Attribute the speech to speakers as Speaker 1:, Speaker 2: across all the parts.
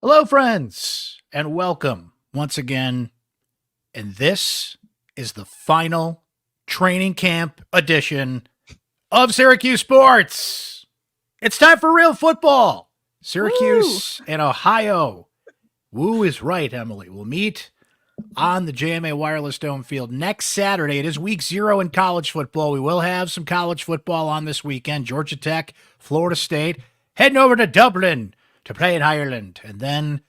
Speaker 1: Hello, friends, and welcome once again. And this is the final training camp edition of Syracuse Sports. It's time for real football. Syracuse and Ohio. Woo is right, Emily. We'll meet on the JMA Wireless Dome field next Saturday. It is week 0 in college football. We will have some college football on this weekend. Georgia Tech, Florida State, heading over to Dublin to play in Ireland. And then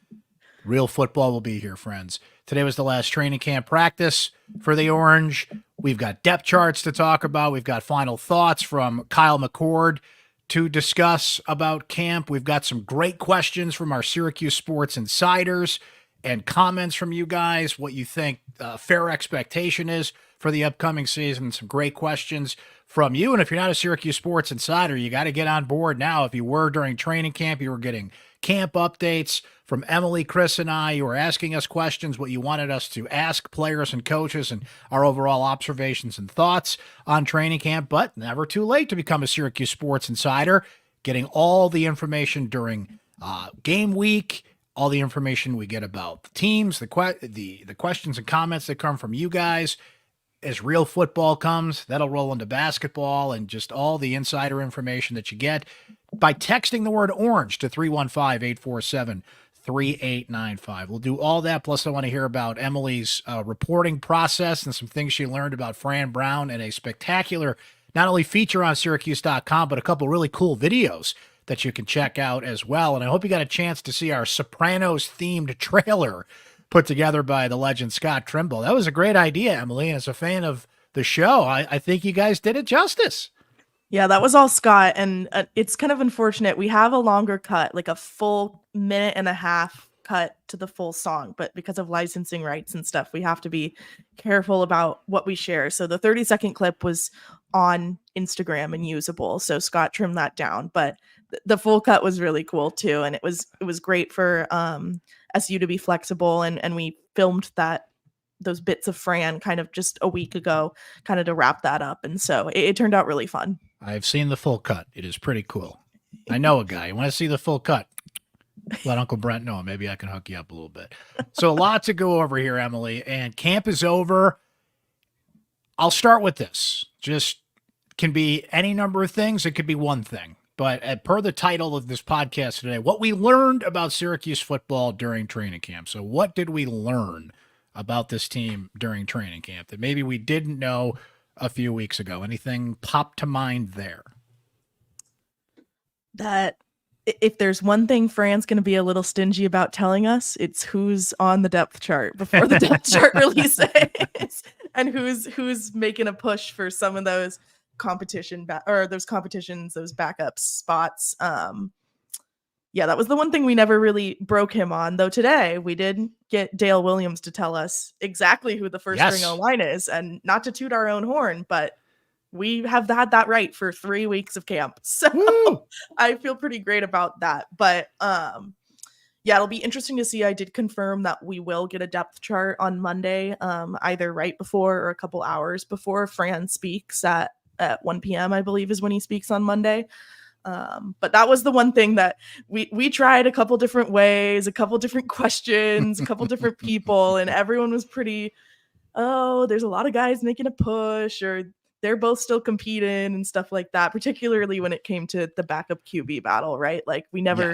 Speaker 1: real football will be here, friends. Today was the last training camp practice for the Orange. We've got depth charts to talk about. We've got final thoughts from Kyle McCord to discuss about camp. We've got some great questions from our Syracuse Sports Insiders and comments from you guys, what you think fair expectation is for the upcoming season. Some great questions from you. And if you're not a Syracuse Sports Insider, you got to get on board now. If you were during training camp, you were getting camp updates from Emily, Chris, and I. You were asking us questions, what you wanted us to ask players and coaches, and our overall observations and thoughts on training camp. But never too late to become a Syracuse Sports Insider, getting all the information during game week, all the information we get about the teams, the questions and comments that come from you guys. As real football comes, that'll roll into basketball and just all the insider information that you get by texting the word orange to 315-847-3895. We'll do all that. Plus, I want to hear about Emily's reporting process and some things she learned about Fran Brown and a spectacular, not only feature on syracuse.com, but a couple really cool videos that you can check out as well. And I hope you got a chance to see our Sopranos-themed trailer put together by the legend Scott Trimble. That was a great idea, Emily. And as a fan of the show, I think you guys did it justice.
Speaker 2: Yeah, that was all Scott. And it's kind of unfortunate. We have a longer cut, like a full minute and a half cut to the full song. But because of licensing rights and stuff, we have to be careful about what we share. So the 30-second clip was on Instagram and usable. So Scott trimmed that down. But the full cut was really cool too. And it was great for SU to be flexible, and we filmed those bits of Fran kind of just a week ago, kind of to wrap that up, and so it turned out really fun.
Speaker 1: I've seen the full cut. It is pretty cool. I know a guy. You want to see the full cut? Let Uncle Brent know. Maybe I can hook you up a little bit. So a lot to go over here, Emily, and camp is over. I'll start with this. Just can be any number of things. It could be one thing. But per the title of this podcast today, what we learned about Syracuse football during training camp. So what did we learn about this team during training camp that maybe we didn't know a few weeks ago? Anything pop to mind there?
Speaker 2: That if there's one thing Fran's going to be a little stingy about telling us, it's who's on the depth chart before the depth chart releases and who's making a push for some of those those backup spots. Yeah, that was the one thing we never really broke him on, though today we did get Dale Williams to tell us exactly who the first string O-line is, and not to toot our own horn, but we have had that right for 3 weeks of camp. So I feel pretty great about that. But yeah, it'll be interesting to see. I did confirm that we will get a depth chart on Monday, either right before or a couple hours before Fran speaks at 1 p.m. I believe is when he speaks on Monday. But that was the one thing that we tried a couple different ways, a couple different questions, a couple different people, and everyone was pretty, there's a lot of guys making a push, or they're both still competing and stuff like that, particularly when it came to the backup QB battle, right? Like we never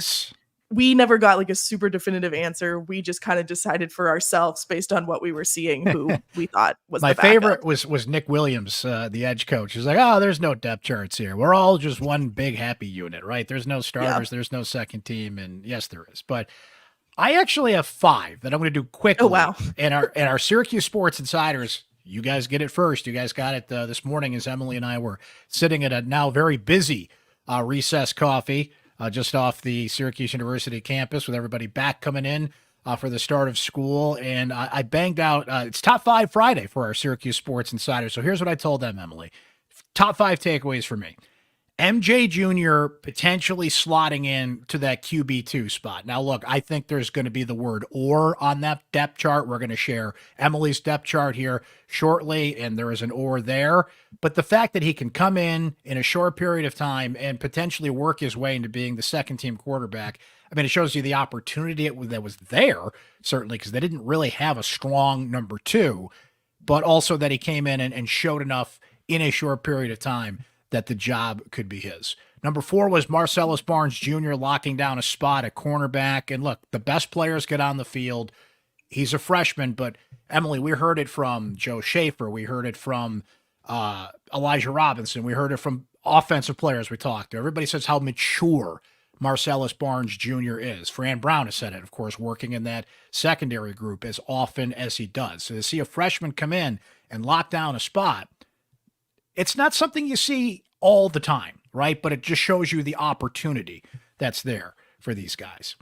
Speaker 2: got like a super definitive answer. We just kind of decided for ourselves based on what we were seeing, who we thought was
Speaker 1: my
Speaker 2: the backup.
Speaker 1: favorite was Nick Williams, the edge coach. He's like, there's no depth charts here. We're all just one big happy unit, right? There's no starters. Yeah. There's no second team. And yes, there is. But I actually have 5 that I'm going to do quickly.
Speaker 2: Oh, wow.
Speaker 1: And our Syracuse Sports Insiders, you guys get it first. You guys got it this morning as Emily and I were sitting at a now very busy recess coffee just off the Syracuse University campus with everybody back coming in for the start of school. And I banged out, it's Top 5 Friday for our Syracuse Sports Insider. So here's what I told them, Emily. Top 5 takeaways for me. MJ Jr. potentially slotting in to that QB2 spot. Now, look, I think there's going to be the word or on that depth chart. We're going to share Emily's depth chart here shortly, and there is an or there. But the fact that he can come in a short period of time and potentially work his way into being the second team quarterback, I mean, it shows you the opportunity that was there, certainly, because they didn't really have a strong number two, but also that he came in and showed enough in a short period of time that the job could be his. Number 4 was Marcellus Barnes Jr. locking down a spot at cornerback. And look, the best players get on the field. He's a freshman, but Emily, we heard it from Joe Schaefer. We heard it from Elijah Robinson. We heard it from offensive players we talked to. Everybody says how mature Marcellus Barnes Jr. is. Fran Brown has said it, of course, working in that secondary group as often as he does. So to see a freshman come in and lock down a spot, it's not something you see all the time, right? But it just shows you the opportunity that's there for these guys.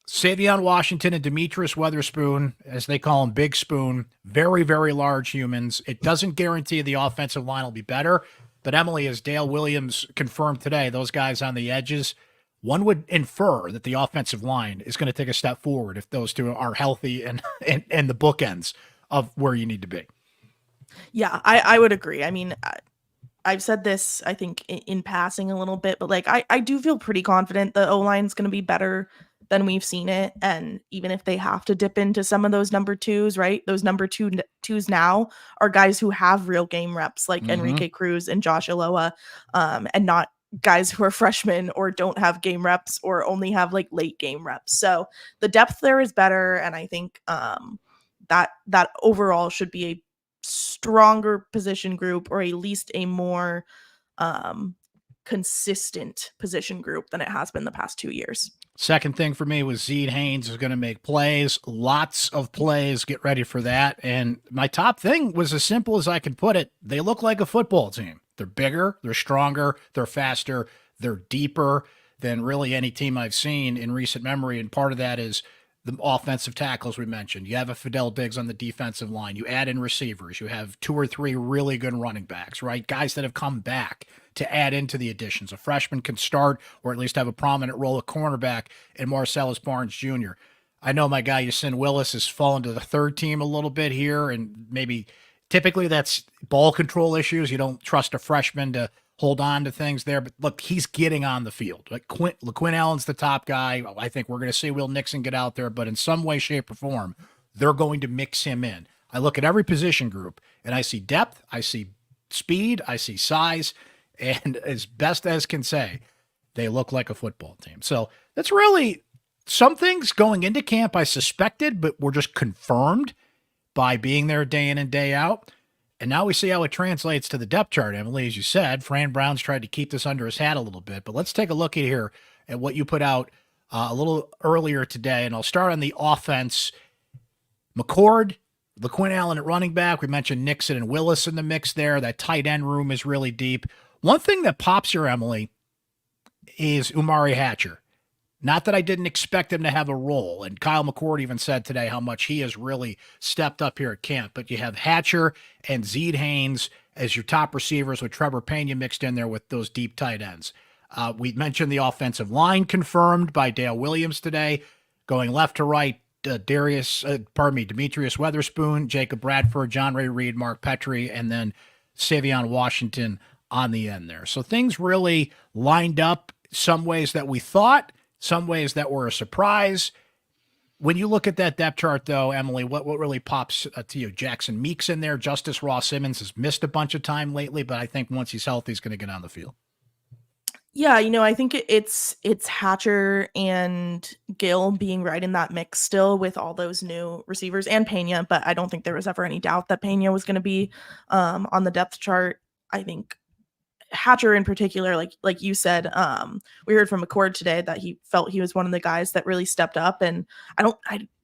Speaker 1: Savion Washington and Demetrius Weatherspoon, as they call him, Big Spoon, very, very large humans. It doesn't guarantee the offensive line will be better, but Emily, as Dale Williams confirmed today, those guys on the edges, one would infer that the offensive line is going to take a step forward if those two are healthy and the bookends of where you need to be.
Speaker 2: Yeah, I would agree. I mean, I've said this, I think, in passing a little bit, but like I do feel pretty confident the O-line is going to be better than we've seen it. And even if they have to dip into some of those number twos, right? Those number twos now are guys who have real game reps like Enrique Cruz and Josh Iloa, and not guys who are freshmen or don't have game reps or only have like late game reps. So the depth there is better. And I think that overall should be a stronger position group, or at least a more consistent position group than it has been the past 2 years.
Speaker 1: Second thing for me was Zeed Haynes is going to make plays, lots of plays. Get ready for that. And my top thing was as simple as I can put it. They look like a football team. They're bigger, they're stronger, they're faster, they're deeper than really any team I've seen in recent memory. And part of that is the offensive tackles we mentioned. You have a Fidel Diggs on the defensive line. You add in receivers. You have 2 or 3 really good running backs, right? Guys that have come back to add into the additions. A freshman can start or at least have a prominent role at cornerback in Marcellus Barnes Jr. I know my guy, Yasin Willis, has fallen to the third team a little bit here, and maybe typically that's ball control issues. You don't trust a freshman to hold on to things there. But look, he's getting on the field. Like LaQuinn Allen's the top guy. I think we're going to see Will Nixon get out there, but in some way, shape, or form, they're going to mix him in. I look at every position group, and I see depth, I see speed, I see size, and as best as can say, they look like a football team. So that's really some things going into camp I suspected, but were just confirmed by being there day in and day out. And now we see how it translates to the depth chart, Emily. As you said, Fran Brown's tried to keep this under his hat a little bit. But let's take a look at here at what you put out a little earlier today. And I'll start on the offense. McCord, LaQuinn Allen at running back. We mentioned Nixon and Willis in the mix there. That tight end room is really deep. One thing that pops here, Emily, is Umari Hatcher. Not that I didn't expect him to have a role. And Kyle McCord even said today how much he has really stepped up here at camp. But you have Hatcher and Zeed Haynes as your top receivers with Trevor Pena mixed in there with those deep tight ends. We mentioned the offensive line confirmed by Dale Williams today, going left to right. Demetrius Weatherspoon, Jacob Bradford, John Ray Reed, Mark Petrie, and then Savion Washington on the end there. So things really lined up some ways that we thought, some ways that were a surprise. When you look at that depth chart, though, Emily, what really pops to you? Jackson Meeks in there. Justice Ross Simmons has missed a bunch of time lately, but I think once he's healthy, he's going to get on the field.
Speaker 2: Yeah, I think it's Hatcher and Gill being right in that mix still with all those new receivers and Pena, but I don't think there was ever any doubt that Pena was going to be on the depth chart. I think Hatcher in particular, like you said, we heard from McCord today that he felt he was one of the guys that really stepped up, and I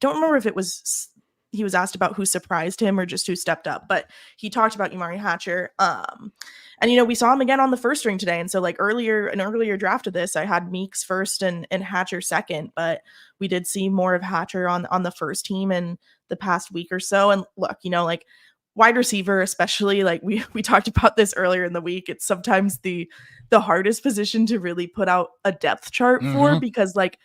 Speaker 2: don't remember if it was he was asked about who surprised him or just who stepped up, but he talked about Umari Hatcher. And we saw him again on the first string today. And so like an earlier draft of this, I had Meeks first and Hatcher second, but we did see more of Hatcher on the first team in the past week or so. And look, wide receiver, especially, like we talked about this earlier in the week, it's sometimes the hardest position to really put out a depth chart for, because like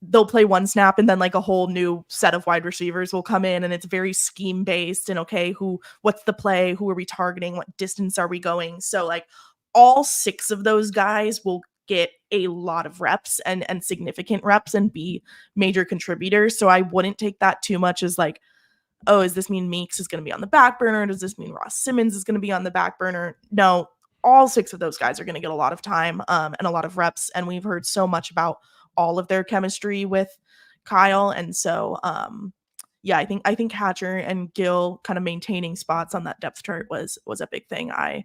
Speaker 2: they'll play one snap and then like a whole new set of wide receivers will come in, and it's very scheme based and okay, what's the play, who are we targeting, what distance are we going? So like all 6 of those guys will get a lot of reps and significant reps and be major contributors. So I wouldn't take that too much as like, oh, does this mean Meeks is going to be on the back burner? Does this mean Ross Simmons is going to be on the back burner? No, all 6 of those guys are going to get a lot of time and a lot of reps. And we've heard so much about all of their chemistry with Kyle. And so, yeah, I think Hatcher and Gill kind of maintaining spots on that depth chart was a big thing I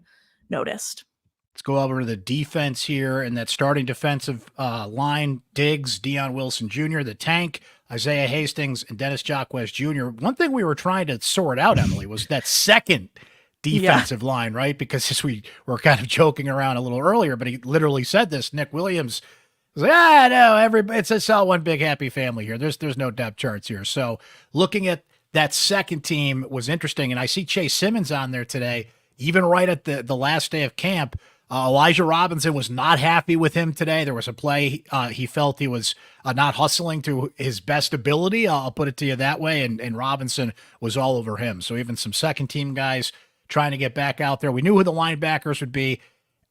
Speaker 2: noticed.
Speaker 1: Let's go over to the defense here, and that starting defensive line: Diggs, Deion Wilson Jr., the Tank, Isaiah Hastings, and Dennis Jacquez Jr. One thing we were trying to sort out, Emily, was that second defensive line, right? Because as we were kind of joking around a little earlier, but he literally said this. Nick Williams was like, no, it's all one big happy family here. There's no depth charts here. So looking at that second team was interesting, and I see Chase Simmons on there today, even right at the last day of camp. Elijah Robinson was not happy with him today. There was a play he felt he was not hustling to his best ability. I'll put it to you that way. And Robinson was all over him. So even some second-team guys trying to get back out there. We knew who the linebackers would be.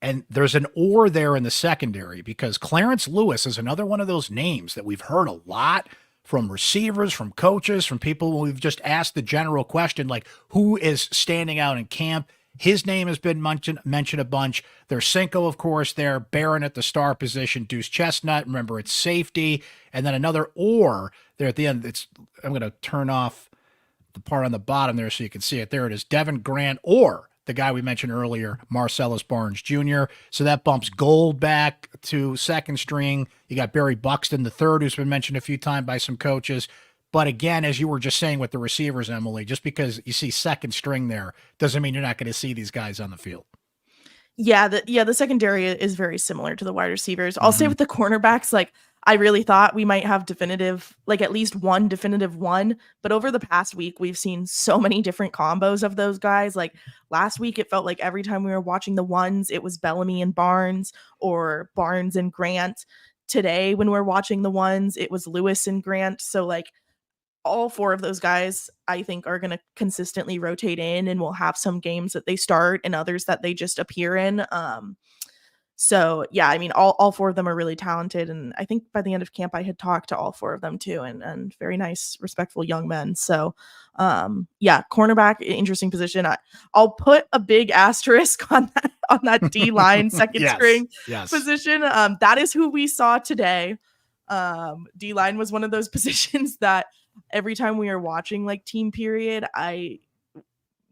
Speaker 1: And there's an or there in the secondary, because Clarence Lewis is another one of those names that we've heard a lot from receivers, from coaches, from people we've just asked the general question, like, who is standing out in camp? His name has been mentioned a bunch. There's Cinco, of course, there. Barron at the star position. Deuce Chestnut, remember, it's safety. And then another or there at the end. I'm going to turn off the part on the bottom there so you can see it. There it is. Devin Grant, or the guy we mentioned earlier, Marcellus Barnes Jr. So that bumps Gold back to second string. You got Barry Buxton, the third, who's been mentioned a few times by some coaches. But again, as you were just saying with the receivers, Emily, just because you see second string there doesn't mean you're not going to see these guys on the field.
Speaker 2: Yeah, the secondary is very similar to the wide receivers. I'll say with the cornerbacks, like I really thought we might have at least one definitive one. But over the past week, we've seen so many different combos of those guys. Like last week, it felt like every time we were watching the ones, it was Bellamy and Barnes or Barnes and Grant. Today, when we're watching the ones, it was Lewis and Grant. So like, all 4 of those guys, I think, are going to consistently rotate in, and we'll have some games that they start and others that they just appear in. So yeah, I mean, all 4 of them are really talented. And I think by the end of camp, I had talked to all 4 of them too, and very nice, respectful young men. So yeah, cornerback, interesting position. I'll put a big asterisk on that D line second string position. That is who we saw today. D line was one of those positions that every time we were watching like team period, I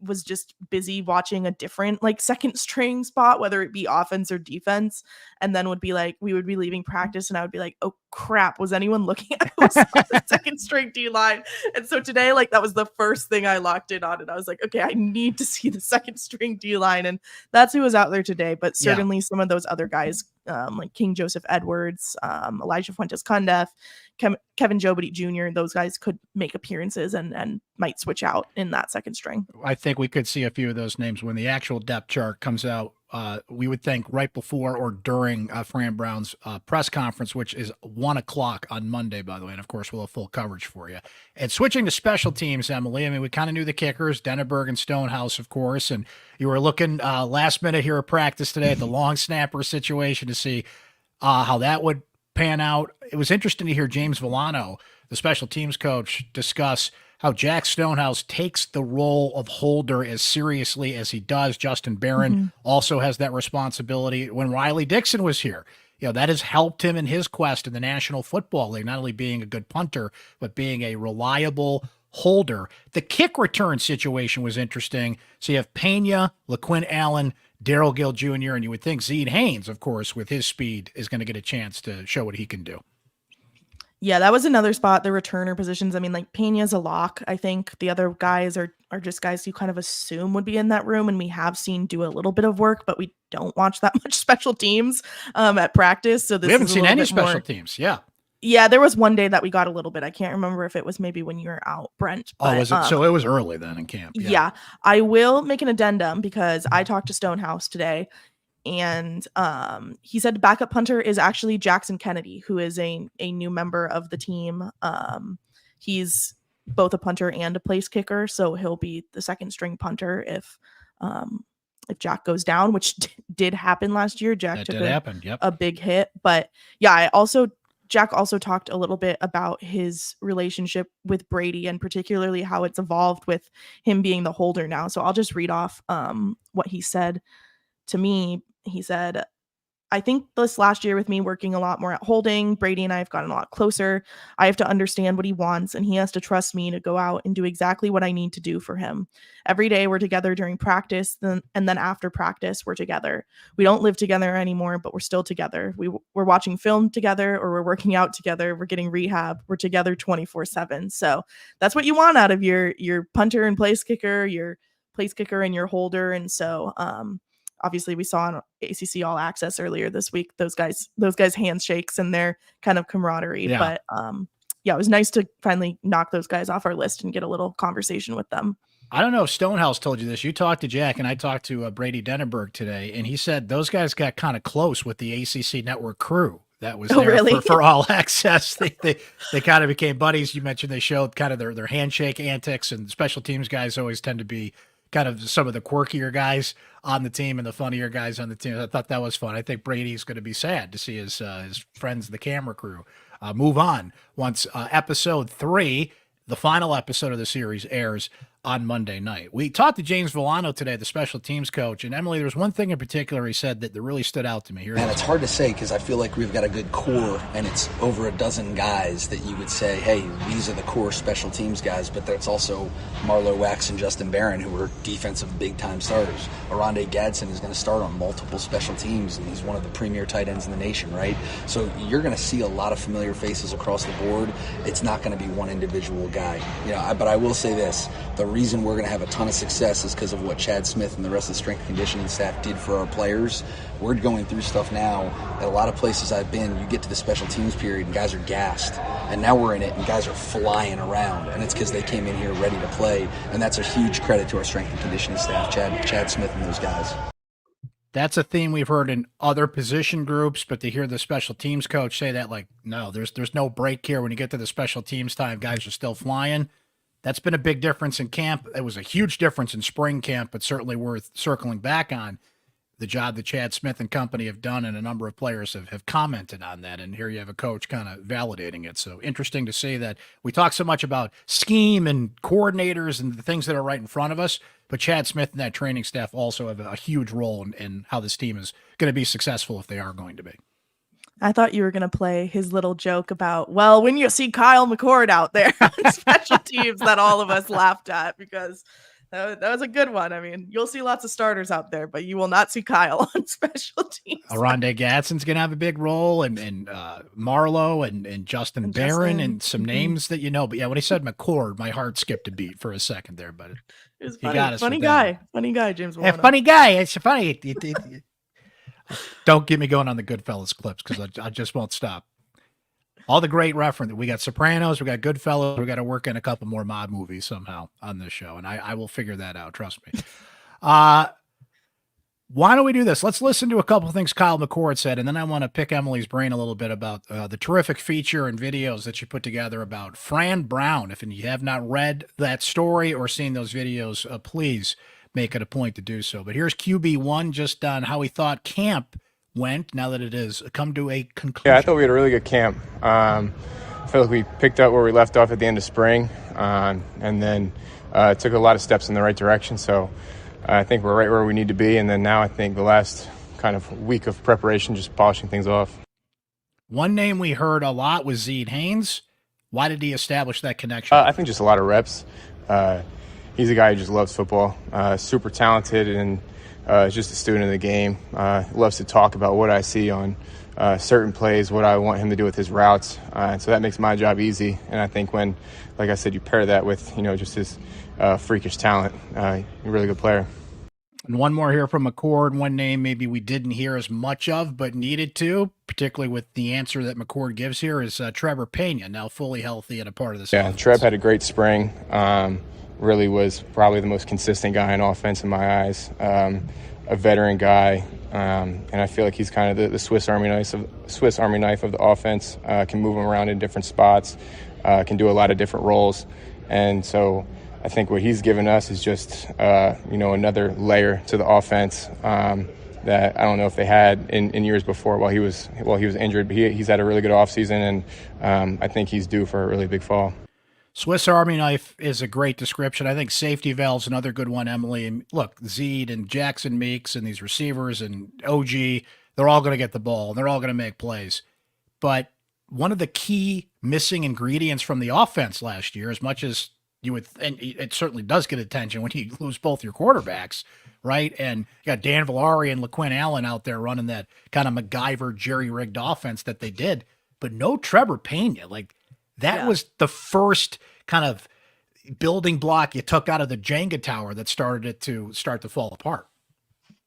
Speaker 2: was just busy watching a different like second string spot, whether it be offense or defense. And then we would be leaving practice and I would be like, oh crap, was anyone looking at who's on the second string D line? And so today, like that was the first thing I locked in on. And I was like, okay, I need to see the second string D line. And that's who was out there today. But certainly some of those other guys, like King Joseph Edwards, Elijah Fuentes Cundiff, Kevin Jobity Jr., those guys could make appearances and might switch out in that second string.
Speaker 1: I think we could see a few of those names when the actual depth chart comes out. We would think right before or during Fran Brown's press conference, which is 1:00 on Monday, by the way. And of course, we'll have full coverage for you. And switching to special teams, Emily, I mean, we kind of knew the kickers, Denneberg and Stonehouse, of course. And you were looking last minute here at practice today at the long snapper situation to see how that would pan out. It was interesting to hear James Vollono, the special teams coach, discuss how Jack Stonehouse takes the role of holder as seriously as he does. Justin Barron also has that responsibility. When Riley Dixon was here, that has helped him in his quest in the National Football League, not only being a good punter, but being a reliable holder. The kick return situation was interesting. So you have Pena, LaQuinn Allen, Darrell Gill Jr., and you would think Zeed Haynes, of course, with his speed, is going to get a chance to show what he can do.
Speaker 2: Yeah, that was another spot, the returner positions. I mean, like Pena's a lock. I think the other guys are just guys you kind of assume would be in that room, and we have seen do a little bit of work, but we don't watch that much special teams at practice. So
Speaker 1: we haven't seen any special teams. Yeah.
Speaker 2: Yeah, there was one day that we got a little bit. I can't remember if it was maybe when you were out, Brent. But,
Speaker 1: was it? So it was early then in camp.
Speaker 2: Yeah. I will make an addendum because I talked to Stonehouse today, and he said backup punter is actually Jackson Kennedy, who is a new member of the team. He's both a punter and a place kicker, so he'll be the second string punter if Jack goes down, which did happen last year. Jack took a big hit, but yeah, Jack also talked a little bit about his relationship with Brady and particularly how it's evolved with him being the holder now. So I'll just read off what he said to me. He said, I think this last year with me working a lot more at holding, Brady and I have gotten a lot closer. I have to understand what he wants, and he has to trust me to go out and do exactly what I need to do for him. Every day we're together during practice, and then after practice we're together. We don't live together anymore, but we're still together. We're watching film together, or we're working out together. We're getting rehab. We're together 24/7. So that's what you want out of your punter and place kicker, your place kicker and your holder. And so obviously we saw on ACC All Access earlier this week those guys handshakes and their kind of camaraderie. Yeah. But yeah, it was nice to finally knock those guys off our list and get a little conversation with them.
Speaker 1: I don't know if Stonehouse told you this. You talked to Jack, and I talked to Brady Denenberg today, and he said those guys got kind of close with the ACC Network crew that was there for All Access. They kind of became buddies. You mentioned they showed kind of their handshake antics, and special teams guys always tend to be kind of some of the quirkier guys on the team and the funnier guys on the team. I thought that was fun. I think Brady's going to be sad to see his friends, the camera crew, move on once episode 3, the final episode of the series, airs on Monday night. We talked to James Vollono today, the special teams coach, and Emily, there's one thing in particular he said that really stood out to me. Here,
Speaker 3: and it's hard to say because I feel like we've got a good core, and it's over a dozen guys that you would say, hey, these are the core special teams guys, but that's also Marlo Wax and Justin Barron, who are defensive big-time starters. Aronde Gadsden is going to start on multiple special teams, and he's one of the premier tight ends in the nation, right? So you're going to see a lot of familiar faces across the board. It's not going to be one individual guy. But I will say this, the reason we're going to have a ton of success is because of what Chad Smith and the rest of the strength and conditioning staff did for our players. We're going through stuff now at a lot of places I've been. You get to the special teams period and guys are gassed, and now we're in it and guys are flying around, and it's because they came in here ready to play, and that's a huge credit to our strength and conditioning staff, Chad Smith and those guys.
Speaker 1: That's a theme we've heard in other position groups, but to hear the special teams coach say that, like, no, there's no break here. When you get to the special teams time, guys are still flying. That's been a big difference in camp. It was a huge difference in spring camp, but certainly worth circling back on the job that Chad Smith and company have done, and a number of players have commented on that. And here you have a coach kind of validating it. So interesting to see that we talk so much about scheme and coordinators and the things that are right in front of us, but Chad Smith and that training staff also have a huge role in how this team is going to be successful if they are going to be.
Speaker 2: I thought you were going to play his little joke about, well, when you see Kyle McCord out there on special teams, that all of us laughed at, because that was a good one. I mean, you'll see lots of starters out there, but you will not see Kyle on special teams.
Speaker 1: Aronde Gadsden's going to have a big role, and Marlo and Justin Barron and some names that you know. But yeah, when he said McCord, my heart skipped a beat for a second there. But
Speaker 2: it was funny. Funny guy, James Vollono.
Speaker 1: Yeah, funny guy. It's funny. Don't get me going on the Goodfellas clips, because I just won't stop. All the great reference. We got Sopranos, we got Goodfellas, we got to work in a couple more mob movies somehow on this show, and I will figure that out. Trust me. Why don't we do this? Let's listen to a couple of things Kyle McCord said, and then I want to pick Emily's brain a little bit about the terrific feature and videos that she put together about Fran Brown. If you have not read that story or seen those videos, please make it a point to do so. But here's QB1 just on how he thought camp went now that it has come to a conclusion.
Speaker 4: Yeah, I thought we had a really good camp. I feel like we picked up where we left off at the end of spring, and then took a lot of steps in the right direction. So I think we're right where we need to be. And then now I think the last kind of week of preparation, just polishing things off.
Speaker 1: One name we heard a lot was Zeed Haynes. Why did he establish that connection?
Speaker 4: I think just a lot of reps. He's a guy who just loves football, super talented, and just a student of the game. Loves to talk about what I see on certain plays, what I want him to do with his routes. And so that makes my job easy. And I think when, like I said, you pair that with, just his freakish talent, you're a really good player.
Speaker 1: And one more here from McCord, one name maybe we didn't hear as much of, but needed to, particularly with the answer that McCord gives here, is Trevor Pena, now fully healthy and a part of this offense.
Speaker 4: Trev had a great spring. Really was probably the most consistent guy in offense in my eyes. A veteran guy, and I feel like he's kind of the Swiss Army knife of the offense. Can move him around in different spots, can do a lot of different roles, and so I think what he's given us is just another layer to the offense that I don't know if they had in years before while he was injured. But he's had a really good offseason, and I think he's due for a really big fall.
Speaker 1: Swiss Army knife is a great description. I think safety valve's another good one, Emily. And look, Zede and Jackson Meeks and these receivers and OG, they're all going to get the ball. They're all going to make plays. But one of the key missing ingredients from the offense last year, as much as you would, and it certainly does get attention when you lose both your quarterbacks, right? And you got Dan Villari and LaQuinn Allen out there running that kind of MacGyver, jerry-rigged offense that they did. But no Trevor Pena. Like, that was the first kind of building block you took out of the Jenga tower that started it to start to fall apart.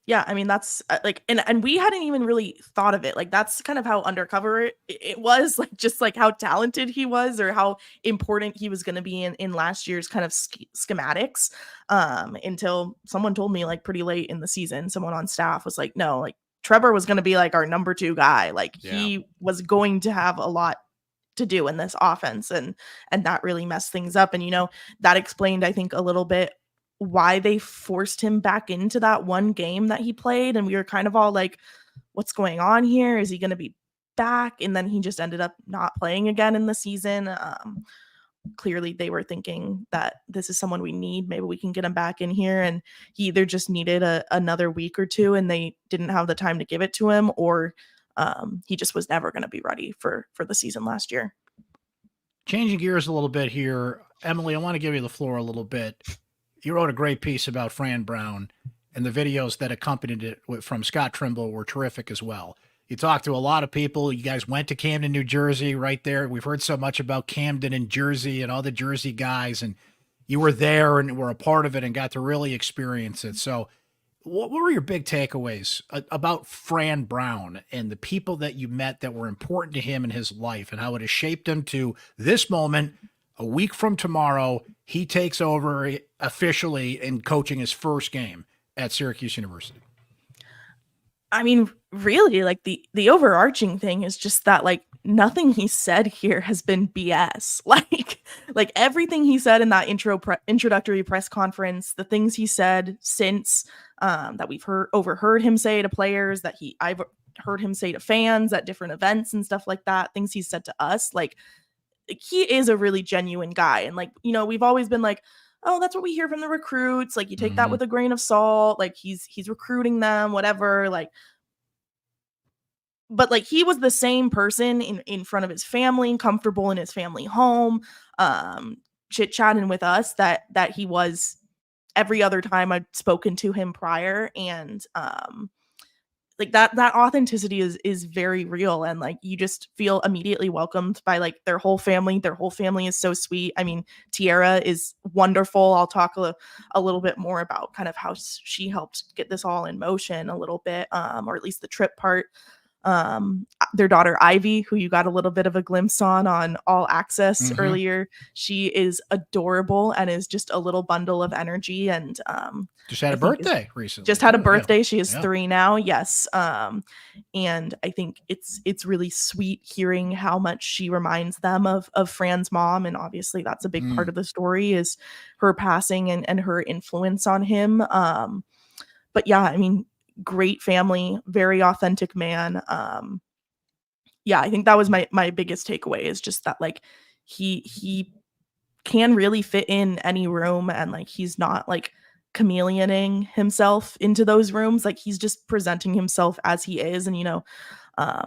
Speaker 2: Yeah, I mean, that's like, and we hadn't even really thought of it. Like, that's kind of how undercover it was, like, just like how talented he was or how important he was going to be in last year's kind of schematics, until someone told me, like, pretty late in the season, someone on staff was like, no, like, Trevor was going to be like our number 2 guy. Like, he was going to have a lot to do in this offense, and that really messed things up. And that explained, I think, a little bit why they forced him back into that one game that he played, and we were kind of all like, what's going on here? Is he going to be back? And then he just ended up not playing again in the season. Clearly they were thinking that this is someone we need, maybe we can get him back in here, and he either just needed another week or two and they didn't have the time to give it to him, or he just was never going to be ready for the season last year.
Speaker 1: Changing gears a little bit here, Emily, I want to give you the floor a little bit. You wrote a great piece about Fran Brown, and the videos that accompanied it from Scott Trimble were terrific as well. You talked to a lot of people. You guys went to Camden, New Jersey, right there. We've heard so much about Camden and Jersey and all the Jersey guys, and you were there and were a part of it and got to really experience it. So what were your big takeaways about Fran Brown and the people that you met that were important to him in his life and how it has shaped him to this moment? A week from tomorrow, he takes over officially in coaching his first game at Syracuse University.
Speaker 2: I mean, really, like the overarching thing is just that, like, nothing he said here has been BS. Like everything he said in that introductory press conference, the things he said since that we've overheard him say to players, that I've heard him say to fans at different events and stuff like that, things he said to us, like, he is a really genuine guy. And like, we've always been like, oh, that's what we hear from the recruits. Like, you take that with a grain of salt. Like, he's recruiting them, whatever. Like, but like, he was the same person in front of his family, comfortable in his family home, chit-chatting with us that he was every other time I'd spoken to him prior. And like that authenticity is very real, and like, you just feel immediately welcomed by like their whole family. Their whole family is so sweet. I mean, Tierra is wonderful. I'll talk a little bit more about kind of how she helped get this all in motion a little bit, or at least the trip part. Their daughter Ivy, who you got a little bit of a glimpse on All Access earlier, she is adorable and is just a little bundle of energy, and
Speaker 1: just had a birthday recently.
Speaker 2: Just had a birthday. Yeah. She is 3 now. Yes. And I think it's really sweet hearing how much she reminds them of Fran's mom, and obviously that's a big part of the story, is her passing and her influence on him. But yeah, I mean, great family, very authentic man. Yeah, I think that was my biggest takeaway, is just that like he can really fit in any room, and like, he's not like chameleoning himself into those rooms. Like, he's just presenting himself as he is. And I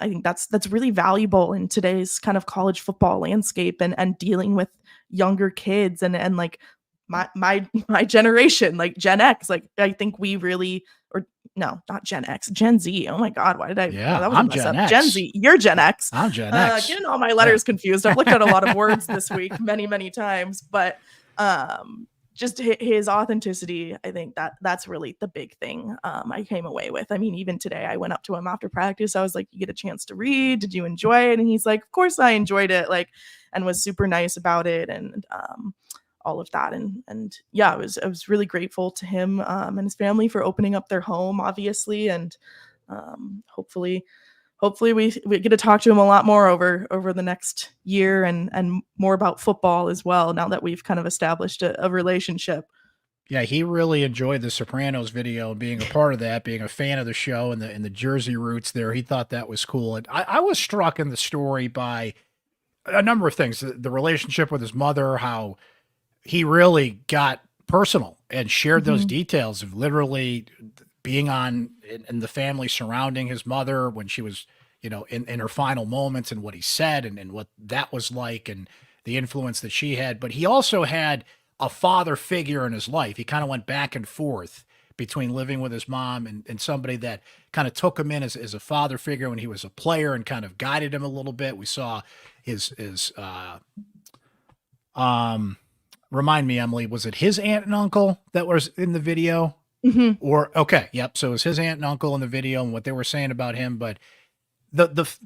Speaker 2: think that's really valuable in today's kind of college football landscape, and dealing with younger kids and like my generation, like Gen X. Like, I think we really, or no, not Gen X, Gen Z. Oh my God, why did I?
Speaker 1: Yeah,
Speaker 2: that was
Speaker 1: I'm Gen X.
Speaker 2: Gen Z. You're Gen X.
Speaker 1: I'm Gen X.
Speaker 2: Getting all my letters confused. I've looked at a lot of words this week, many times, but just his authenticity. I think that's really the big thing I came away with. I mean, even today I went up to him after practice. I was like, you get a chance to read? Did you enjoy it? And he's like, of course I enjoyed it, like, and was super nice about it. And all of that. And yeah, I was really grateful to him and his family for opening up their home, obviously. And hopefully we get to talk to him a lot more over the next year and more about football as well, now that we've kind of established a relationship.
Speaker 1: Yeah, he really enjoyed the Sopranos video, being a part of that, being a fan of the show and the Jersey roots there. He thought that was cool. And I was struck in the story by a number of things. The relationship with his mother, how he really got personal and shared those details of literally being on in the family surrounding his mother when she was, in her final moments, and what he said and what that was like and the influence that she had. But he also had a father figure in his life. He kind of went back and forth between living with his mom and somebody that kind of took him in as a father figure when he was a player and kind of guided him a little bit. We saw his remind me, Emily, was it his aunt and uncle that was in the video? Or, okay. Yep. So it was his aunt and uncle in the video and what they were saying about him. But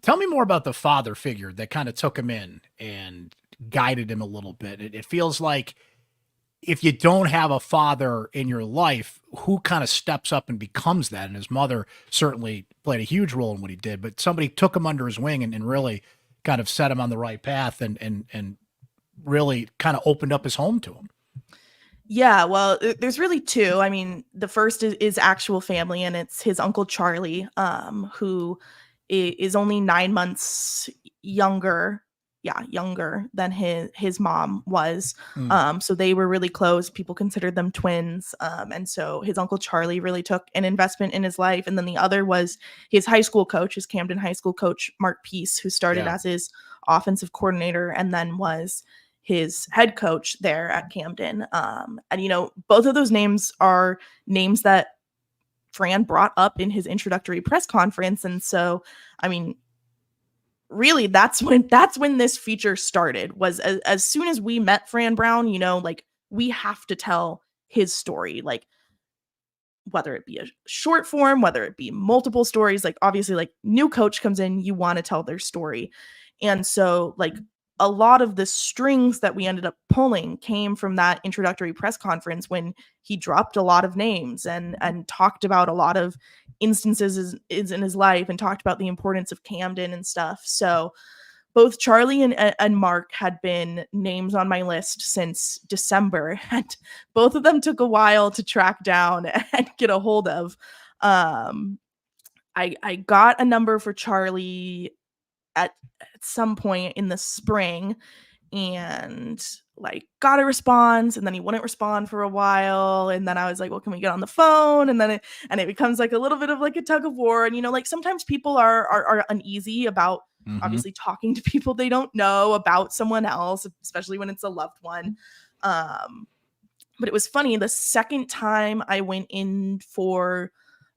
Speaker 1: tell me more about the father figure that kind of took him in and guided him a little bit. It feels like if you don't have a father in your life, who kind of steps up and becomes that? And his mother certainly played a huge role in what he did, but somebody took him under his wing and really kind of set him on the right path and really kind of opened up his home to him.
Speaker 2: Yeah, well, there's really two. I mean, the first is actual family, and it's his uncle Charlie, who is only 9 months younger than his mom was. So they were really close. People considered them twins. And so his uncle Charlie really took an investment in his life. And then the other was his high school coach, his Camden high school coach, Mark Peace, who started as his offensive coordinator and then was his head coach there at Camden. And, both of those names are names that Fran brought up in his introductory press conference. And so, I mean, really, that's when this feature started, was as soon as we met Fran Brown, we have to tell his story, like whether it be a short form, whether it be multiple stories, like obviously like new coach comes in, you want to tell their story. And so like a lot of the strings that we ended up pulling came from that introductory press conference when he dropped a lot of names and talked about a lot of instances is in his life and talked about the importance of Camden and stuff. So both Charlie and Mark had been names on my list since December, and both of them took a while to track down and get a hold of. I got a number for Charlie at some point in the spring and like got a response, and then he wouldn't respond for a while, and then I was like, well, can we get on the phone? And then it becomes like a little bit of like a tug of war. And like sometimes people are uneasy about obviously talking to people they don't know about someone else, especially when it's a loved one. But it was funny, the second time I went in for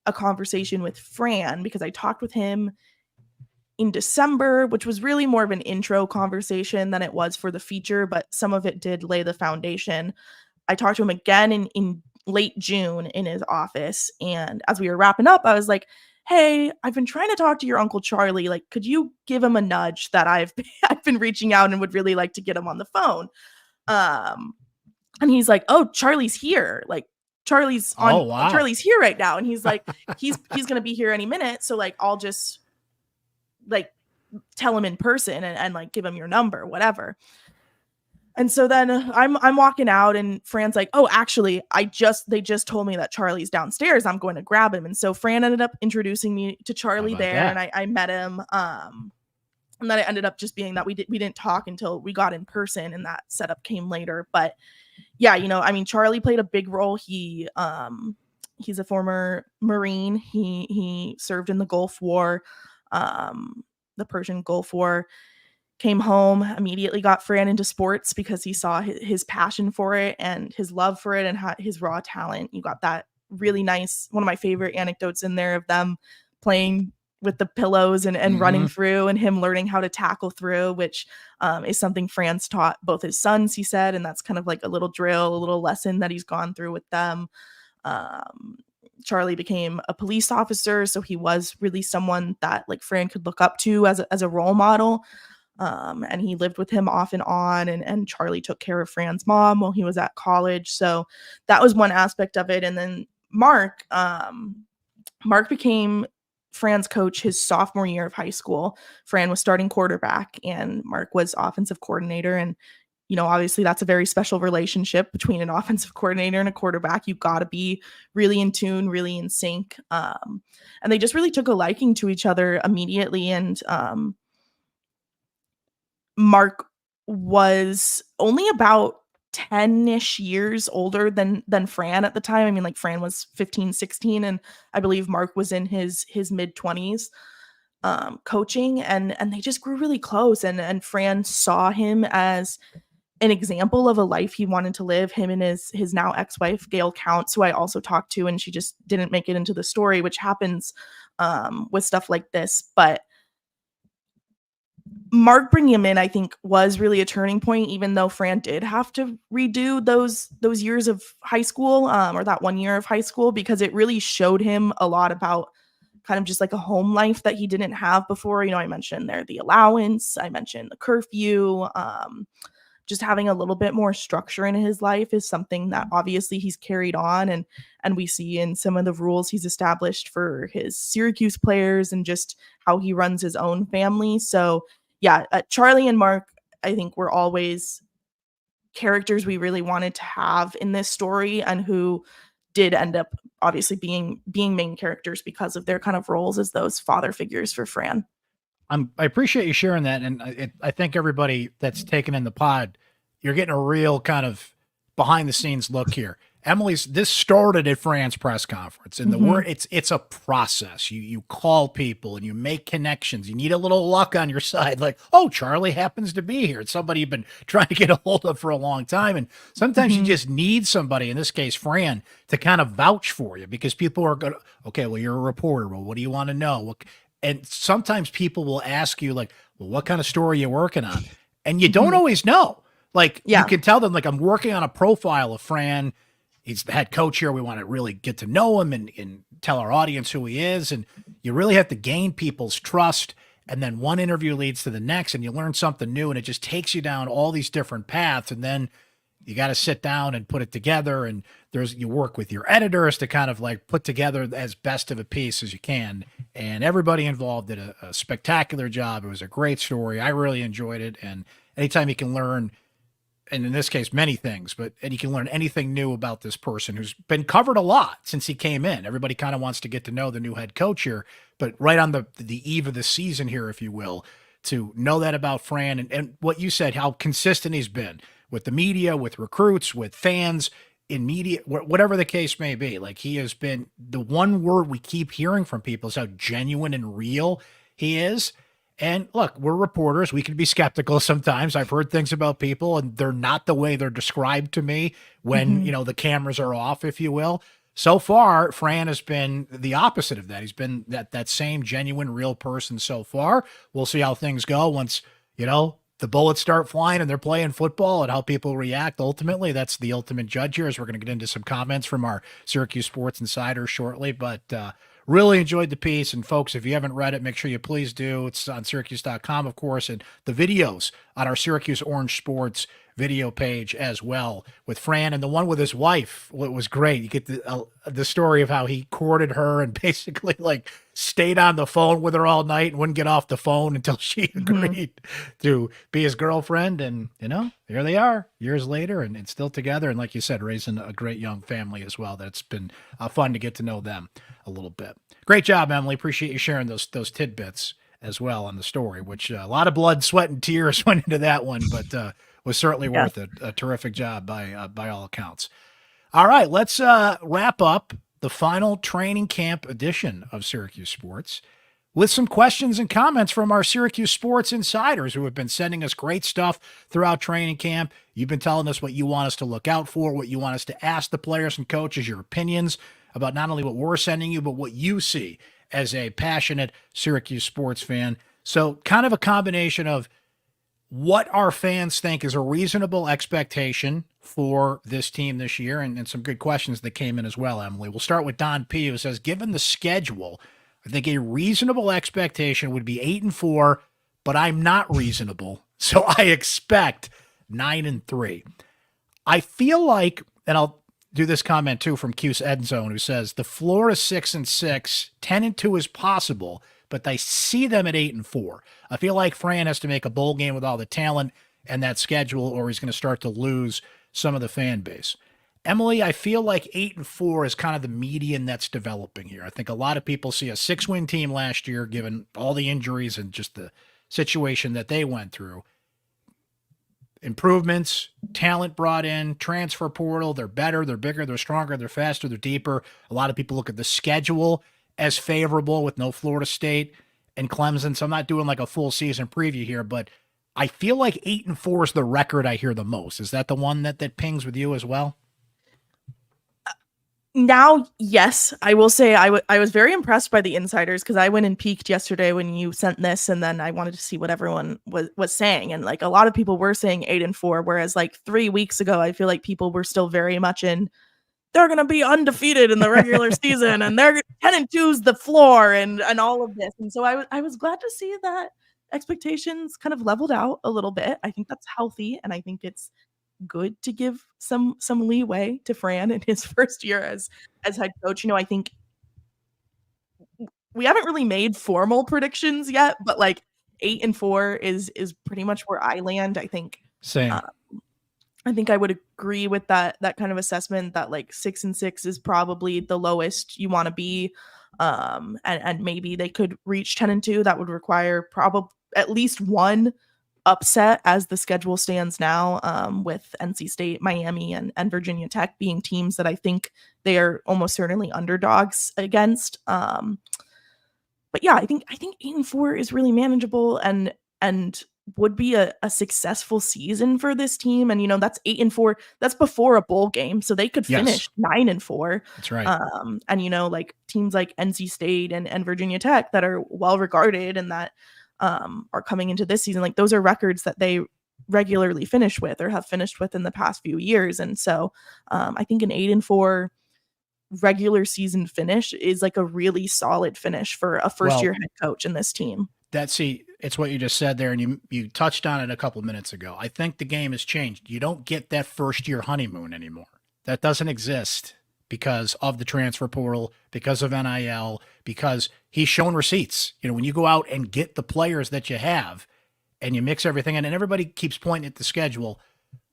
Speaker 2: a conversation with Fran, because I talked with him in December, which was really more of an intro conversation than it was for the feature, but some of it did lay the foundation. I talked to him again in late June in his office. And as we were wrapping up, I was like, hey, I've been trying to talk to your Uncle Charlie. Like, could you give him a nudge that I've been reaching out and would really like to get him on the phone? And he's like, oh, Charlie's here. Like, Charlie's on.
Speaker 1: Oh, wow.
Speaker 2: Charlie's here right now. And he's like, he's going to be here any minute. So like, I'll just like tell him in person and like give him your number, whatever. And so then I'm walking out and Fran's like, oh, actually, they just told me that Charlie's downstairs. I'm going to grab him. And so Fran ended up introducing me to Charlie there, and I met him. And then it ended up just being that we didn't talk until we got in person, and that setup came later. But yeah, I mean, Charlie played a big role. He's a former Marine. He served in the Gulf War, the Persian Gulf War. Came home, immediately got Fran into sports because he saw his passion for it and his love for it and his raw talent. You got that really nice, one of my favorite anecdotes in there of them playing with the pillows and running through, and him learning how to tackle through, which is something Fran's taught both his sons, he said, and that's kind of like a little drill, a little lesson that he's gone through with them. Charlie became a police officer, so he was really someone that like Fran could look up to as a role model. And he lived with him off and on, and Charlie took care of Fran's mom while he was at college. So that was one aspect of it. And then Mark became Fran's coach his sophomore year of high school. Fran was starting quarterback and Mark was offensive coordinator. And, you know, obviously that's a very special relationship between an offensive coordinator and a quarterback. You got to be really in tune, really in sync. And they just really took a liking to each other immediately. And Mark was only about 10-ish years older than Fran at the time. I mean, like Fran was 15, 16, and I believe Mark was in his mid-20s coaching, and they just grew really close, and Fran saw him as an example of a life he wanted to live. Him and his now ex-wife, Gail Counts, who I also talked to, and she just didn't make it into the story, which happens with stuff like this. But Mark bringing him in, I think, was really a turning point, even though Fran did have to redo those years of high school, or that 1 year of high school, because it really showed him a lot about kind of just like a home life that he didn't have before. You know, I mentioned there the allowance, I mentioned the curfew, just having a little bit more structure in his life is something that obviously he's carried on, and we see in some of the rules he's established for his Syracuse players and just how he runs his own family. So yeah, Charlie and Mark, I think, were always characters we really wanted to have in this story, and who did end up obviously being main characters because of their kind of roles as those father figures for Fran.
Speaker 1: I appreciate you sharing that, and I think everybody that's taken in the pod, you're getting a real kind of behind the scenes look here. This started at Fran's press conference, and the word it's a process. You call people and you make connections. You need a little luck on your side, like, oh, Charlie happens to be here. It's somebody you've been trying to get a hold of for a long time, and sometimes you just need somebody, in this case Fran, to kind of vouch for you, because people are going, okay, well, you're a reporter, well, what do you want to know? And sometimes people will ask you, like, well, what kind of story are you working on? And you don't always know. Like, you can tell them, like, I'm working on a profile of Fran. He's the head coach here. We want to really get to know him and tell our audience who he is. And you really have to gain people's trust. And then one interview leads to the next, and you learn something new, and it just takes you down all these different paths. And then you got to sit down and put it together. And you work with your editors to kind of like put together as best of a piece as you can. And everybody involved did a spectacular job. It was a great story. I really enjoyed it. And anytime you can learn, and in this case, many things, and you can learn anything new about this person who's been covered a lot since he came in. Everybody kind of wants to get to know the new head coach here, but right on the eve of the season here, if you will, to know that about Fran and what you said, how consistent he's been with the media, with recruits, with fans, in media, whatever the case may be. Like, he has been, the one word we keep hearing from people is how genuine and real he is. And look, we're reporters. We can be skeptical sometimes. I've heard things about people and they're not the way they're described to me when, the cameras are off, if you will. So far, Fran has been the opposite of that. He's been that same genuine, real person so far. We'll see how things go once, the bullets start flying and they're playing football, and how people react. Ultimately, that's the ultimate judge here, as we're going to get into some comments from our Syracuse Sports Insider shortly. But really enjoyed the piece. And folks, if you haven't read it, make sure you please do. It's on syracuse.com, of course, and the videos on our Syracuse Orange Sports video page as well, with Fran, and the one with his wife. It was great. You get the story of how he courted her and basically like stayed on the phone with her all night and wouldn't get off the phone until she agreed to be his girlfriend. And, here they are years later and still together. And like you said, raising a great young family as well. That's been fun to get to know them a little bit. Great job, Emily. Appreciate you sharing those tidbits as well on the story, which a lot of blood, sweat, and tears went into that one, but was certainly worth it. A terrific job by all accounts. All right, let's wrap up the final training camp edition of Syracuse Sports with some questions and comments from our Syracuse Sports Insiders, who have been sending us great stuff throughout training camp. You've been telling us what you want us to look out for, what you want us to ask the players and coaches, your opinions about not only what we're sending you, but what you see as a passionate Syracuse sports fan. So kind of a combination of what our fans think is a reasonable expectation for this team this year, and some good questions that came in as well, Emily. We'll start with Don P, who says, given the schedule, I think a reasonable expectation would be 8-4, but I'm not reasonable, so I expect 9-3. I feel like, and I'll do this comment too from Q's Endzone, who says the floor is 6-6, 10-2 is possible, but they see them at 8-4. I feel like Fran has to make a bowl game with all the talent and that schedule, or he's going to start to lose some of the fan base. Emily, I feel like 8-4 is kind of the median that's developing here. I think a lot of people see a 6-win team last year, given all the injuries and just the situation that they went through. Improvements, talent brought in, transfer portal, they're better, they're bigger, they're stronger, they're faster, they're deeper. A lot of people look at the schedule as favorable with no Florida State and Clemson. So I'm not doing like a full season preview here, but I feel like 8-4 is the record I hear the most. Is that the one that pings with you as well?
Speaker 2: Now, yes, I will say I was very impressed by the insiders, because I went and peeked yesterday when you sent this, and then I wanted to see what everyone was saying. And like a lot of people were saying 8-4, whereas like 3 weeks ago, I feel like people were still very much in, they're going to be undefeated in the regular season, and they're 10-2's the floor, and all of this. And so I was glad to see that expectations kind of leveled out a little bit. I think that's healthy, and I think it's good to give some leeway to Fran in his first year as head coach. I think we haven't really made formal predictions yet, but like 8-4 is pretty much where I land. I think
Speaker 1: Same.
Speaker 2: I think I would agree with that kind of assessment, that like 6-6 is probably the lowest you want to be. And maybe they could reach 10-2. That would require probably at least one upset as the schedule stands now, with NC State, Miami, and Virginia Tech being teams that I think they are almost certainly underdogs against. But yeah, I think 8-4 is really manageable and would be a successful season for this team. And that's 8-4. That's before a bowl game, so they could finish 9-4.
Speaker 1: That's right.
Speaker 2: And like teams like NC State and Virginia Tech that are well regarded and that are coming into this season, like those are records that they regularly finish with or have finished with in the past few years. And so I think an 8-4 regular season finish is like a really solid finish for a first year head coach in this team.
Speaker 1: It's what you just said there, and you touched on it a couple minutes ago. I think the game has changed. You don't get that first year honeymoon anymore. That doesn't exist because of the transfer portal, because of NIL, because he's shown receipts. When you go out and get the players that you have and you mix everything in, and everybody keeps pointing at the schedule.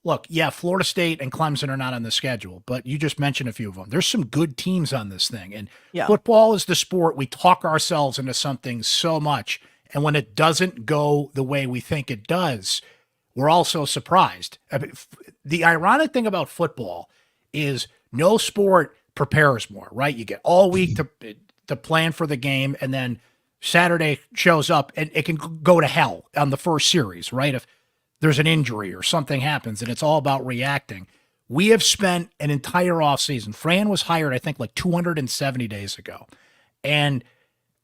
Speaker 1: Look, yeah, Florida State and Clemson are not on the schedule, but you just mentioned a few of them. There's some good teams on this thing, and football is the sport. We talk ourselves into something so much, and when it doesn't go the way we think it does, we're also surprised. I mean, the ironic thing about football is no sport prepares more, right? You get all week to plan for the game, and then Saturday shows up, and it can go to hell on the first series, right? If there's an injury or something happens, and it's all about reacting. We have spent an entire offseason. Fran was hired, I think, like 270 days ago. And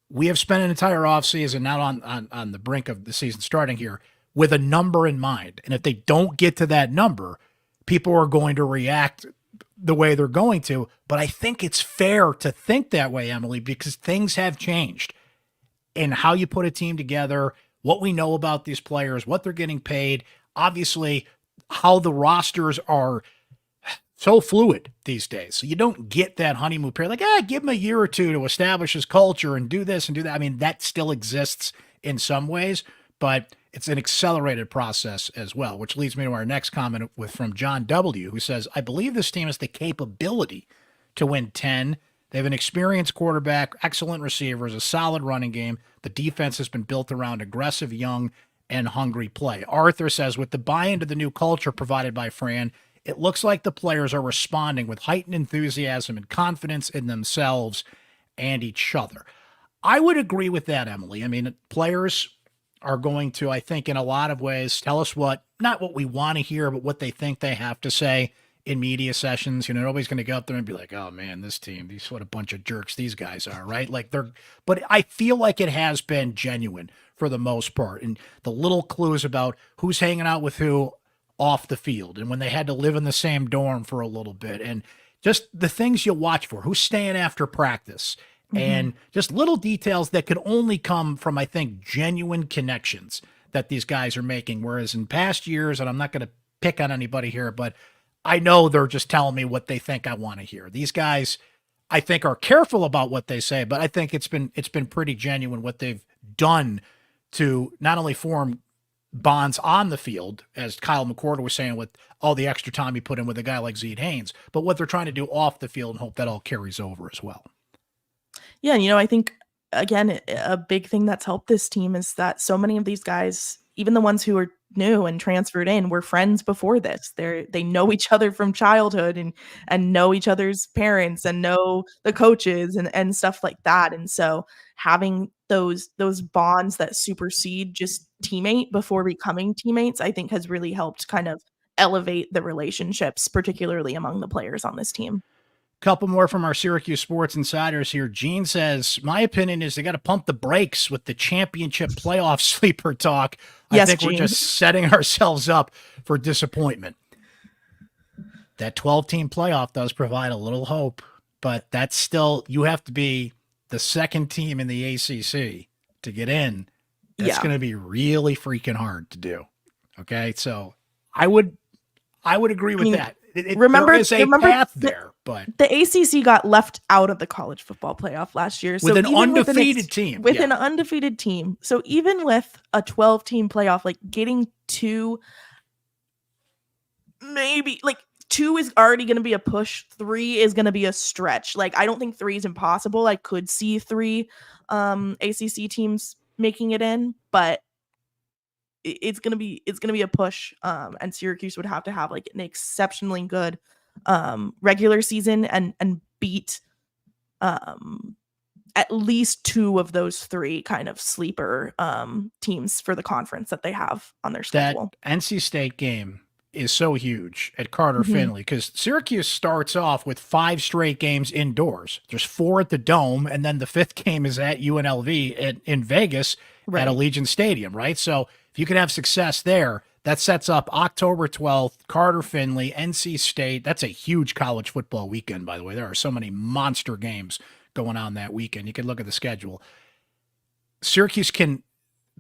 Speaker 1: we have spent an entire offseason now on the brink of the season starting here with a number in mind. And if they don't get to that number, people are going to react the way they're going to. But I think it's fair to think that way, Emily, because things have changed in how you put a team together, what we know about these players, what they're getting paid, obviously how the rosters are so fluid these days. So you don't get that honeymoon period. Like, give him a year or two to establish his culture and do this and do that. I mean, that still exists in some ways, but it's an accelerated process as well, which leads me to our next comment from John W., who says, I believe this team has the capability to win 10. They have an experienced quarterback, excellent receivers, a solid running game. The defense has been built around aggressive, young, and hungry play. Arthur says, with the buy-in to the new culture provided by Fran, it looks like the players are responding with heightened enthusiasm and confidence in themselves and each other. I would agree with that, Emily. I mean, players are going to, I think, in a lot of ways, tell us not what we want to hear, but what they think they have to say in media sessions. Nobody's going to go up there and be like, oh man, this team, what a bunch of jerks these guys are, right? But I feel like it has been genuine for the most part. And the little clues about who's hanging out with who off the field and when they had to live in the same dorm for a little bit, and just the things you watch for, who's staying after practice, and just little details that could only come from, I think, genuine connections that these guys are making. Whereas in past years, and I'm not going to pick on anybody here, but I know they're just telling me what they think I want to hear. These guys, I think, are careful about what they say, but I think it's been pretty genuine what they've done to not only form bonds on the field, as Kyle McCord was saying, with all the extra time he put in with a guy like Zede Haynes, but what they're trying to do off the field, and hope that all carries over as well.
Speaker 2: Yeah, I think, again, a big thing that's helped this team is that so many of these guys, even the ones who are new and transferred in, were friends before this. They know each other from childhood and know each other's parents and know the coaches and stuff like that. And so having those bonds that supersede just teammate before becoming teammates, I think has really helped kind of elevate the relationships, particularly among the players on this team.
Speaker 1: Couple more from our Syracuse Sports Insiders here. Gene says, my opinion is they got to pump the brakes with the championship playoff sleeper talk. I think Gene, we're just setting ourselves up for disappointment. That 12-team playoff does provide a little hope, but that's still, you have to be the second team in the ACC to get in. That's going to be really freaking hard to do. Okay, so I would agree with that. There is a path there, but
Speaker 2: the ACC got left out of the college football playoff last year.
Speaker 1: So with an undefeated team.
Speaker 2: With an undefeated team. So even with a 12-team playoff, like getting to maybe like 2 is already going to be a push. 3 is going to be a stretch. Like, I don't think 3 is impossible. I could see 3 ACC teams making it in, but it's gonna be a push, and Syracuse would have to have like an exceptionally good regular season and beat at least 2 of those 3 kind of sleeper teams for the conference that they have on their schedule.
Speaker 1: That NC State game is so huge at Carter Finley because Syracuse starts off with 5 straight games indoors. There's 4 at the Dome, and then the 5th game is at UNLV in Vegas at Allegiant Stadium, right? So if you can have success there, that sets up October 12th, Carter Finley, NC State. That's a huge college football weekend, by the way. There are so many monster games going on that weekend. You can look at the schedule. Syracuse can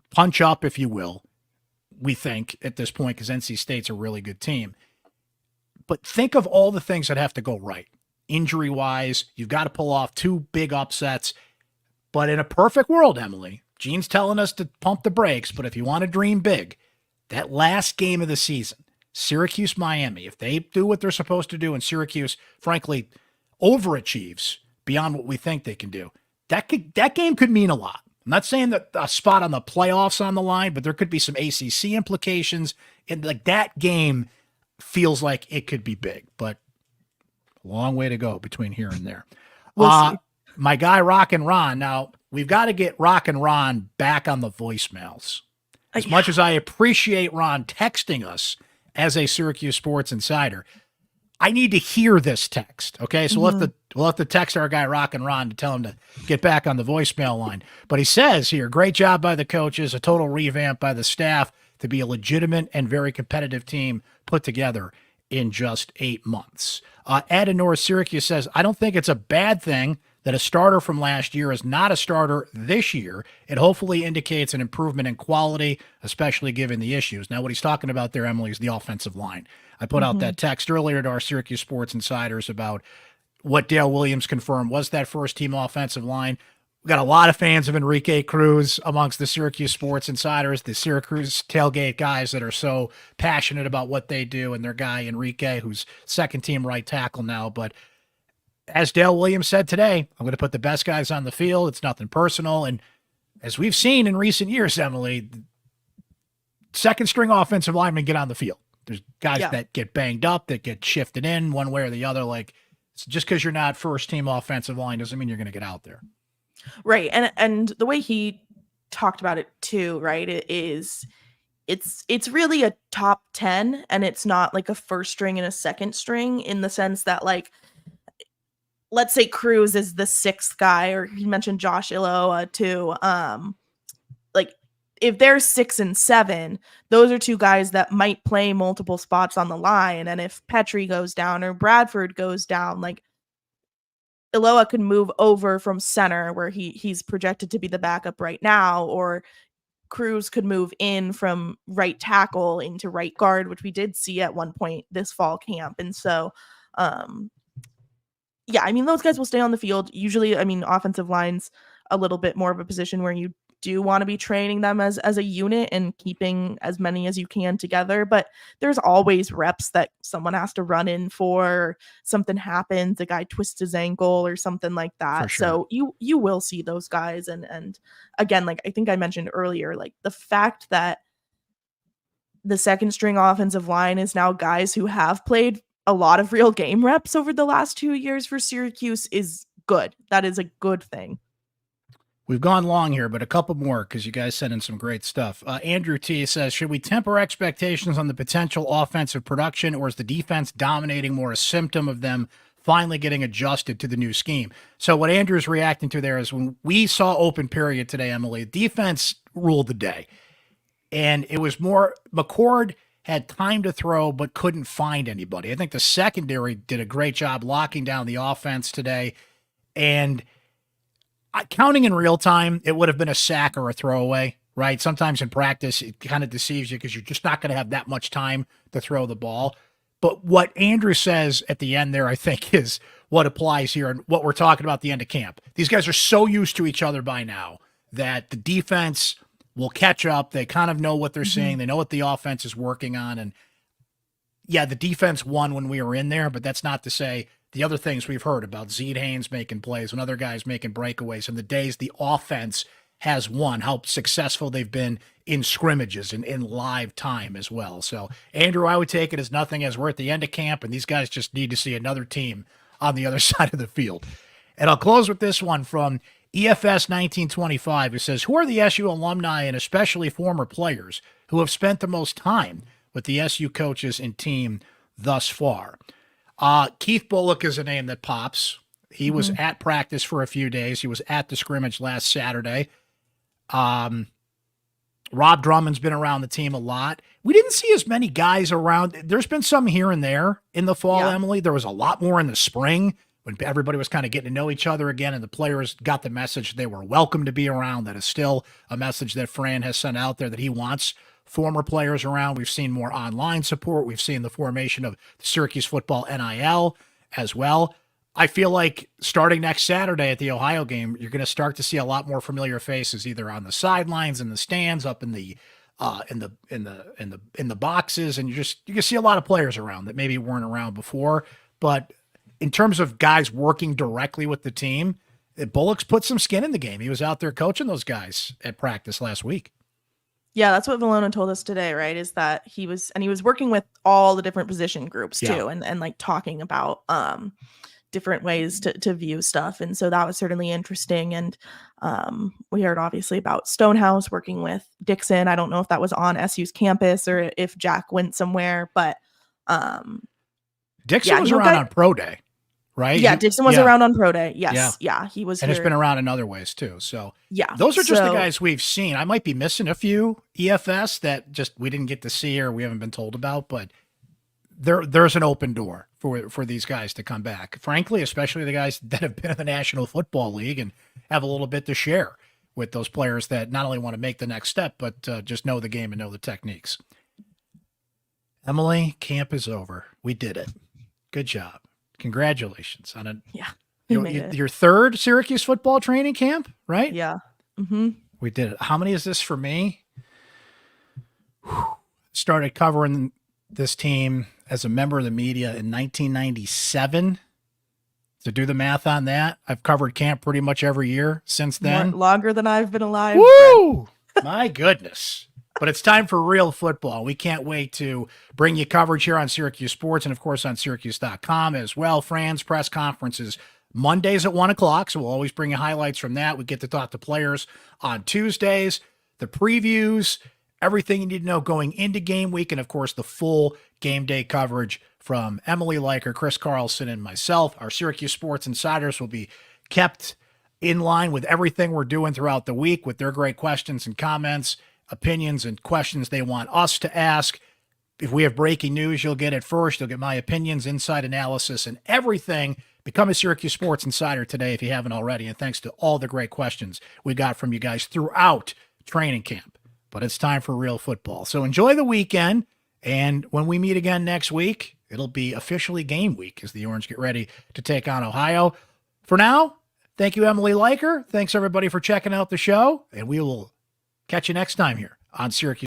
Speaker 1: punch up, if you will, we think, at this point, because NC State's a really good team. But think of all the things that have to go right. Injury-wise, you've got to pull off 2 big upsets. But in a perfect world, Emily, Gene's telling us to pump the brakes, but if you want to dream big, that last game of the season, Syracuse-Miami, if they do what they're supposed to do and Syracuse, frankly, overachieves beyond what we think they can do, that game could mean a lot. I'm not saying that a spot on the playoffs on the line, but there could be some ACC implications. And like that game feels like it could be big, but a long way to go between here and there.
Speaker 2: We'll see.
Speaker 1: My guy, Rock and Ron. Now, we've got to get Rock and Ron back on the voicemails. As much as I appreciate Ron texting us as a Syracuse Sports Insider, I need to hear this text. Okay, so we'll have to text our guy Rock and Ron to tell him to get back on the voicemail line. But he says here, great job by the coaches, a total revamp by the staff to be a legitimate and very competitive team put together in just 8 months. Ed in North Syracuse says, I don't think it's a bad thing that a starter from last year is not a starter this year. It hopefully indicates an improvement in quality, especially given the issues. Now, what he's talking about there, Emily, is the offensive line. I put out that text earlier to our Syracuse Sports Insiders about what Dale Williams confirmed was that first-team offensive line. We've got a lot of fans of Enrique Cruz amongst the Syracuse Sports Insiders, the Syracuse tailgate guys that are so passionate about what they do, and their guy Enrique, who's second-team right tackle now. But as Dale Williams said today, I'm going to put the best guys on the field. It's nothing personal. And as we've seen in recent years, Emily, second-string offensive linemen get on the field. There's guys that get banged up, that get shifted in one way or the other. Like, just because you're not first-team offensive line doesn't mean you're going to get out there.
Speaker 2: Right. And the way he talked about it too, right, it is it's really a top 10, and it's not like a first string and a second string, in the sense that, like, let's say Cruz is the sixth guy, or you mentioned Josh Iloa too. Like, if they're 6 and 7, those are two guys that might play multiple spots on the line. And if Petrie goes down or Bradford goes down, like, Iloa could move over from center, where he's projected to be the backup right now, or Cruz could move in from right tackle into right guard, which we did see at one point this fall camp. And so, yeah, I mean, those guys will stay on the field. Usually, I mean, offensive line's a little bit more of a position where you do want to be training them as a unit and keeping as many as you can together. But there's always reps that someone has to run in for, something happens, a guy twists his ankle or something like that.
Speaker 1: For sure.
Speaker 2: So you will see those guys. And again, like I think I mentioned earlier, like the fact that the second string offensive line is now guys who have played a lot of real game reps over the last 2 years for Syracuse is good. That is a good thing.
Speaker 1: We've gone long here, but a couple more because you guys sent in some great stuff. Andrew T says, should we temper expectations on the potential offensive production, or is the defense dominating more a symptom of them finally getting adjusted to the new scheme? So what Andrew's reacting to there is, when we saw open period today, Emily, defense ruled the day. And it was more, McCord had time to throw but couldn't find anybody. I think the secondary did a great job locking down the offense today. And counting in real time, it would have been a sack or a throwaway, right? Sometimes in practice, it kind of deceives you because you're just not going to have that much time to throw the ball. But what Andrew says at the end there, I think, is what applies here and what we're talking about at the end of camp. These guys are so used to each other by now that the defense will catch up. They kind of know what they're seeing. They know what the offense is working on. And yeah, the defense won when we were in there, but that's not to say the other things we've heard about Zed Haynes making plays and other guys making breakaways, and the days the offense has won, how successful they've been in scrimmages and in live time as well. So, Andrew, I would take it as nothing, as we're at the end of camp, and these guys just need to see another team on the other side of the field. And I'll close with this one from EFS 1925, who says, who are the SU alumni and especially former players who have spent the most time with the SU coaches and team thus far? Keith Bullock is a name that pops. He was at practice for a few days. He was at the scrimmage last Saturday. Rob Drummond's been around the team a lot. We didn't see as many guys around. There's been some here and there in the fall, Emily. There was a lot more in the spring when everybody was kind of getting to know each other again, and the players got the message they were welcome to be around. That is still a message that Fran has sent out there, that he wants former players around. We've seen more online support. We've seen the formation of the Syracuse football NIL as well. I feel like starting next Saturday at the Ohio game, you're going to start to see a lot more familiar faces, either on the sidelines, in the stands, up in the boxes, and you can see a lot of players around that maybe weren't around before. But in terms of guys working directly with the team, Bullock's put some skin in the game. He was out there coaching those guys at practice last week.
Speaker 2: Yeah, that's what Vollono told us today, right? Is that he was working with all the different position groups too, and like talking about different ways to view stuff. And so that was certainly interesting. And we heard obviously about Stonehouse working with Dixon. I don't know if that was on SU's campus or if Jack went somewhere, but
Speaker 1: Dixon was around on Pro Day, right?
Speaker 2: Yeah, Dixon was around on Pro Day. Yes. Yeah, he was.
Speaker 1: And
Speaker 2: here.
Speaker 1: it's been around in other ways too. So
Speaker 2: yeah,
Speaker 1: those are just the guys we've seen. I might be missing a few EFS that just we didn't get to see or we haven't been told about, but there's an open door for these guys to come back. Frankly, especially the guys that have been in the National Football League and have a little bit to share with those players that not only want to make the next step, but just know the game and know the techniques. Emily, camp is over. We did it. Good job. Congratulations on your third Syracuse football training camp, right?
Speaker 2: Yeah.
Speaker 1: We did it. How many is this for me? Started covering this team as a member of the media in 1997. To do the math on that, I've covered camp pretty much every year since then.
Speaker 2: Longer than I've been alive.
Speaker 1: Woo! My goodness. But it's time for real football. We can't wait to bring you coverage here on Syracuse Sports and, of course, on syracuse.com as well. Fran's press conferences Mondays at 1 o'clock, so we'll always bring you highlights from that. We get to talk to players on Tuesdays. The previews everything you need to know going into game week, and of course the full game day coverage from Emily Leiker, Chris Carlson, and myself. Our Syracuse Sports Insiders will be kept in line with everything we're doing throughout the week with their great questions and comments, opinions and questions they want us to ask. If we have breaking news, you'll get it first. You'll get my opinions, inside analysis, and everything. Become a Syracuse Sports Insider today if you haven't already. And thanks to all the great questions we got from you guys throughout training camp. But it's time for real football. So enjoy the weekend. And when we meet again next week, it'll be officially game week as the Orange get ready to take on Ohio. For now, thank you, Emily Leiker. Thanks, everybody, for checking out the show. And we will catch you next time here on Syracuse